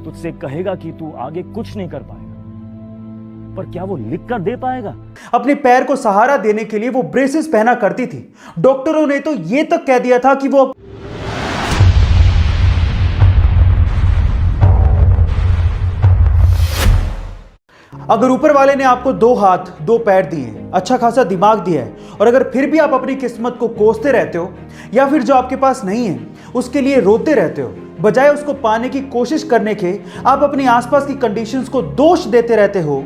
तुझसे कहेगा कि तू आगे कुछ नहीं कर पाएगा, पर क्या वो लिख कर दे पाएगा? अपने पैर को सहारा देने के लिए वो ब्रेसेस पहना करती थी। डॉक्टरों ने तो ये तक कह दिया था कि वो अगर ऊपर वाले ने आपको 2 हाथ 2 पैर दिए, अच्छा खासा दिमाग दिया है, और अगर फिर भी आप अपनी किस्मत को कोसते रहते हो या फिर जो आपके पास नहीं है उसके लिए रोते रहते हो, बजाय उसको पाने की कोशिश करने के आप अपने आसपास की कंडीशंस को दोष देते रहते हो,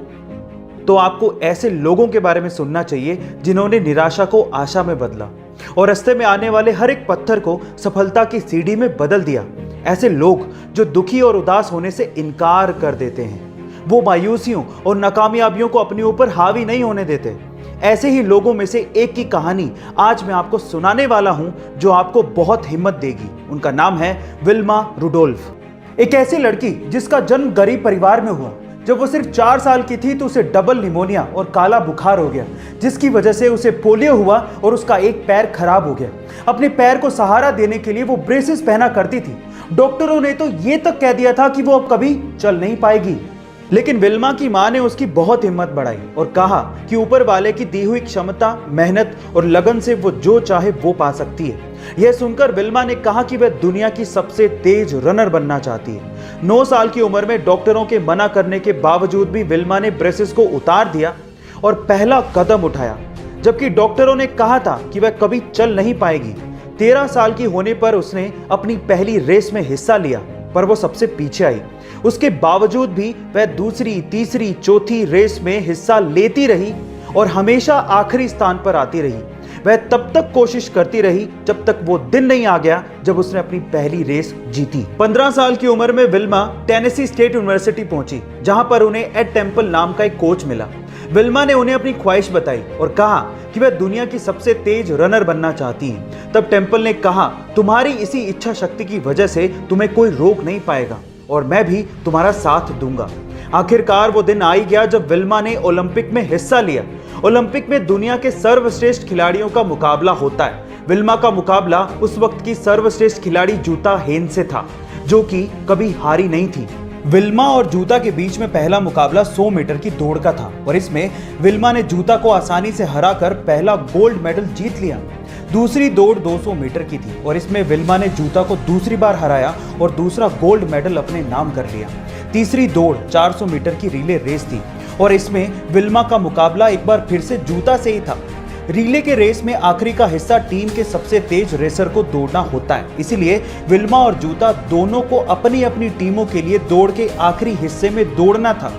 तो आपको ऐसे लोगों के बारे में सुनना चाहिए जिन्होंने निराशा को आशा में बदला और रास्ते में आने वाले हर एक पत्थर को सफलता की सीढ़ी में बदल दिया। ऐसे लोग जो दुखी और उदास होने से इनकार कर देते हैं, वो मायूसियों और नाकामयाबियों को अपने ऊपर हावी नहीं होने देते। ऐसे ही लोगों में से एक की कहानी आज मैं आपको सुनाने वाला हूं जो आपको बहुत हिम्मत देगी। उनका नाम है विल्मा रुडोल्फ। एक ऐसी लड़की जिसका जन्म गरीब परिवार में हुआ। जब वो सिर्फ 4 साल की थी तो उसे डबल निमोनिया और काला बुखार हो गया, जिसकी वजह से उसे पोलियो हुआ और उसका एक पैर खराब हो गया। अपने पैर को सहारा देने के लिए वो ब्रेसेस पहना करती थी। डॉक्टरों ने तो ये तक कह दिया था कि वो अब कभी चल नहीं पाएगी, लेकिन विल्मा की मां ने उसकी बहुत हिम्मत बढ़ाई और कहा कि ऊपर वाले की दी हुई क्षमता, मेहनत और लगन से वो जो चाहे वो पा सकती है। यह सुनकर विल्मा ने कहा कि वह दुनिया की सबसे तेज रनर बनना चाहती है। 9 साल की उम्र में डॉक्टरों के मना करने के बावजूद भी विल्मा ने ब्रेसेस को उतार दिया और पहला कदम उठाया, जबकि डॉक्टरों ने कहा था कि वह कभी चल नहीं पाएगी। 13 साल की होने पर उसने अपनी पहली रेस में हिस्सा लिया, पर वो सबसे पीछे आई। उसके बावजूद भी वह दूसरी, तीसरी, चौथी रेस में हिस्सा लेती रही और हमेशा आखिरी स्थान पर आती रही। वह तब तक कोशिश करती रही जब तक वो दिन नहीं आ गया जब उसने अपनी पहली रेस जीती। 15 साल की उम्र में विल्मा टेनेसी स्टेट यूनिवर्सिटी पहुंची, जहां पर उन्हें एड टेम्पल नाम का एक कोच मिला। विल्मा ने उन्हें अपनी ख्वाहिश बताई और कहा कि वह दुनिया की सबसे तेज रनर बनना चाहती है। तब टेम्पल ने कहा, तुम्हारी इसी इच्छा शक्ति की वजह से तुम्हें कोई रोक नहीं पाएगा और मैं भी तुम्हारा साथ दूंगा। आखिरकार वो दिन आ ही गया जब विल्मा ने ओलंपिक में हिस्सा लिया। ओलंपिक में दुनिया के सर्वश्रेष्ठ खिलाड़ियों का मुकाबला होता है। विल्मा का मुकाबला उस वक्त की सर्वश्रेष्ठ खिलाड़ी जूता हेन से था, जो कि कभी हारी नहीं थी। विल्मा और जूता के बीच में पहला मुकाबला 100 मीटर की दौड़ का था और इसमें विल्मा ने जूता को आसानी से हराकर पहला गोल्ड मेडल जीत लिया। दूसरी दौड़ 200 मीटर की थी और इसमें विल्मा ने जूता को दूसरी बार हराया और दूसरा गोल्ड मेडल अपने नाम कर लिया। तीसरी दौड़ 400 मीटर की रिले रेस थी और इसमें विल्मा का मुकाबला एक बार फिर से जूता से ही था। रिले के रेस में आखिरी का हिस्सा टीम के सबसे तेज रेसर को दौड़ना होता है, इसीलिए विल्मा और जूता दोनों को अपनी अपनी टीमों के लिए दौड़ के आखिरी हिस्से में दौड़ना था।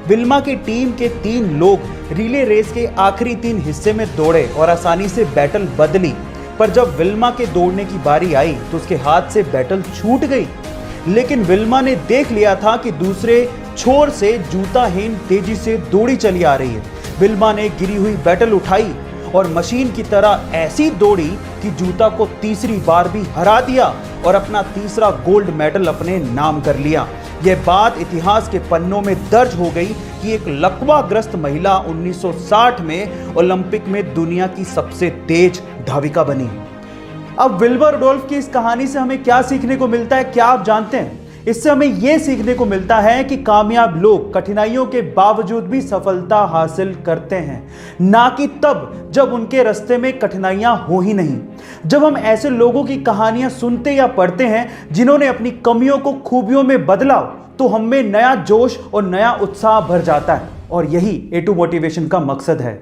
विल्मा की टीम के 3 लोग रिले रेस के आखिरी 3 हिस्से में दौड़े और आसानी से बैटल बदली, पर जब विल्मा के दौड़ने की बारी आई तो उसके हाथ से बैटल छूट गई। लेकिन विल्मा ने देख लिया था कि दूसरे छोर से जूता हेन तेजी से दौड़ी चली आ रही है। विल्मा ने गिरी हुई बैटल उठाई और मशीन की तरह ऐसी दौड़ी कि जूता को तीसरी बार भी हरा दिया और अपना तीसरा गोल्ड मेडल अपने नाम कर लिया। यह बात इतिहास के पन्नों में दर्ज हो गई कि एक लकवाग्रस्त महिला 1960 में ओलंपिक में दुनिया की सबसे तेज धाविका बनी। अब विल्मा रुडोल्फ की इस कहानी से हमें क्या सीखने को मिलता है, क्या आप जानते हैं? इससे हमें यह सीखने को मिलता है कि कामयाब लोग कठिनाइयों के बावजूद भी सफलता हासिल करते हैं, ना कि तब जब उनके रास्ते में कठिनाइयां हो ही नहीं। जब हम ऐसे लोगों की कहानियां सुनते या पढ़ते हैं जिन्होंने अपनी कमियों को खूबियों में बदला, तो हम में नया जोश और नया उत्साह भर जाता है और यही A2 मोटिवेशन का मकसद है।